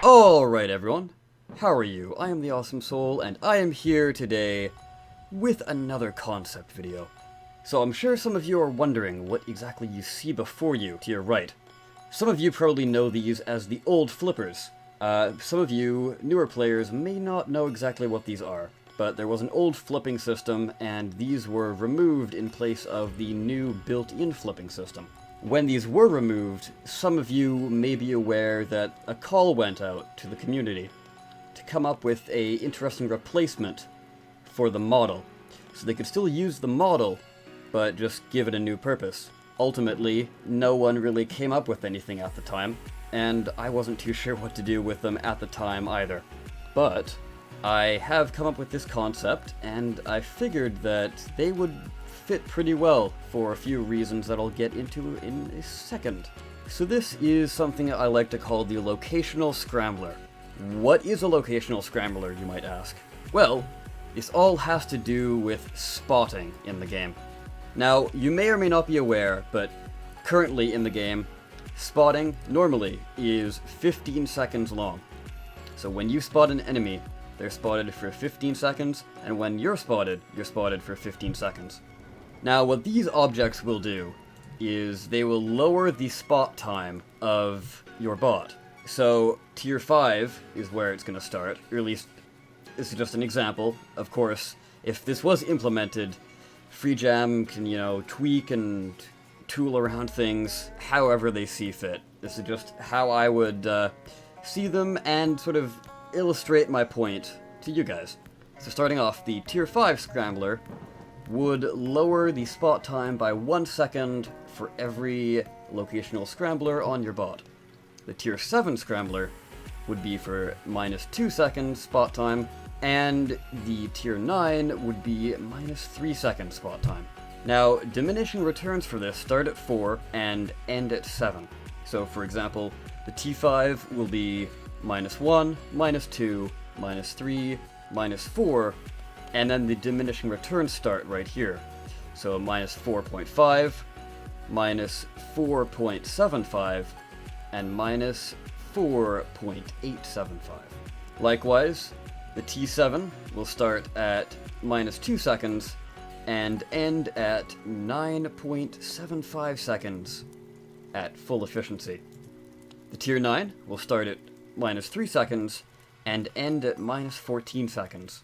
Alright everyone, how are you? I am the Awesome Soul, and I am here today with another concept video. So I'm sure some of you are wondering what exactly you see before you to your right. Some of you probably know these as the old flippers. Some of you, newer players, may not know exactly what these are, but there was an old flipping system, and these were removed in place of the new built-in flipping system. When these were removed, some of you may be aware that a call went out to the community to come up with a interesting replacement for the model. So they could still use the model, but just give it a new purpose. Ultimately, no one really came up with anything at the time, and I wasn't too sure what to do with them at the time either. But I have come up with this concept, and I figured that they would fit pretty well for a few reasons that I'll get into in a second. So this is something I like to call the Locational Scrambler. What is a Locational Scrambler, you might ask? Well, this all has to do with spotting in the game. Now, you may or may not be aware, but currently in the game, spotting normally is 15 seconds long. So when you spot an enemy, they're spotted for 15 seconds, and when you're spotted for 15 seconds. Now, what these objects will do is they will lower the spot time of your bot. So, tier 5 is where it's going to start, or at least this is just an example. Of course, if this was implemented, FreeJam can, tweak and tool around things however they see fit. This is just how I would see them and sort of illustrate my point to you guys. So starting off, the tier 5 Scrambler would lower the spot time by 1 second for every Locational Scrambler on your bot. The tier 7 Scrambler would be for -2 seconds spot time, and the tier 9 would be -3 seconds spot time. Now, diminishing returns for this start at 4 and end at 7. So for example, the T5 will be -1, -2, -3, -4, and then the diminishing returns start right here. So -4.5, -4.75, and -4.875. Likewise, the T7 will start at -2 seconds and end at 9.75 seconds at full efficiency. The tier 9 will start at -3 seconds and end at -14 seconds.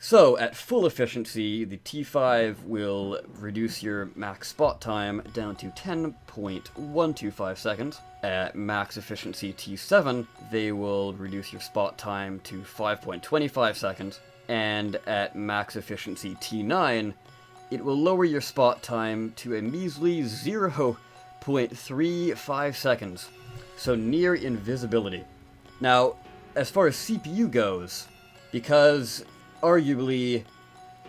So, at full efficiency, the T5 will reduce your max spot time down to 10.125 seconds. At max efficiency T7, they will reduce your spot time to 5.25 seconds. And at max efficiency T9, it will lower your spot time to a measly 0.35 seconds. So near invisibility. Now, as far as CPU goes, because arguably,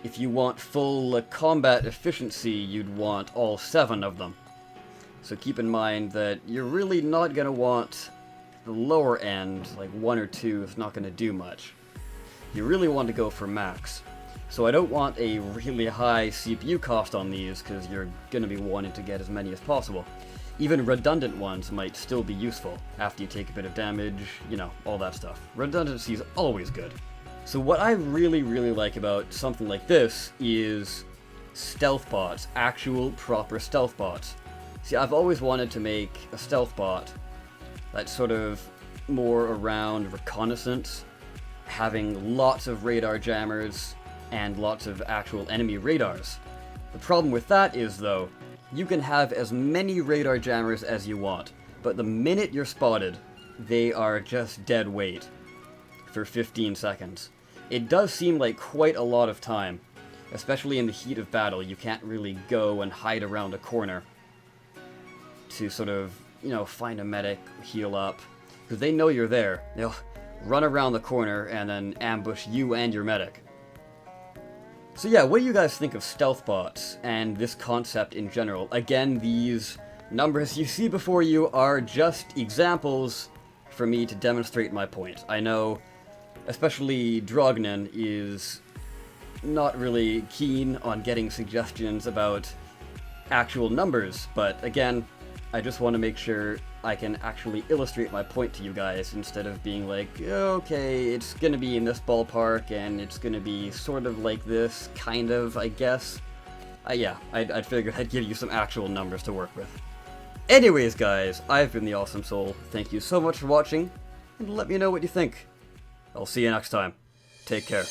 if you want full combat efficiency, you'd want all 7 of them. So keep in mind that you're really not going to want the lower end, like 1 or 2 is not going to do much. You really want to go for max. So I don't want a really high CPU cost on these, because you're going to be wanting to get as many as possible. Even redundant ones might still be useful after you take a bit of damage, all that stuff. Redundancy is always good. So what I really like about something like this is stealth bots, actual proper stealth bots. See, I've always wanted to make a stealth bot that's sort of more around reconnaissance, having lots of radar jammers and lots of actual enemy radars. The problem with that is, though, you can have as many radar jammers as you want, but the minute you're spotted, they are just dead weight for 15 seconds. It does seem like quite a lot of time, especially in the heat of battle. You can't really go and hide around a corner to sort of, find a medic, heal up, because they know you're there. They'll run around the corner and then ambush you and your medic. So yeah, what do you guys think of stealth bots and this concept in general? Again, these numbers you see before you are just examples for me to demonstrate my point. I know, especially Drognan is not really keen on getting suggestions about actual numbers, but again, I just want to make sure I can actually illustrate my point to you guys instead of being like, okay, it's gonna be in this ballpark and it's gonna be sort of like this, kind of, I guess. Yeah, I'd figured I'd give you some actual numbers to work with. Anyways, guys, I've been the Awesome Soul. Thank you so much for watching, and let me know what you think. I'll see you next time. Take care.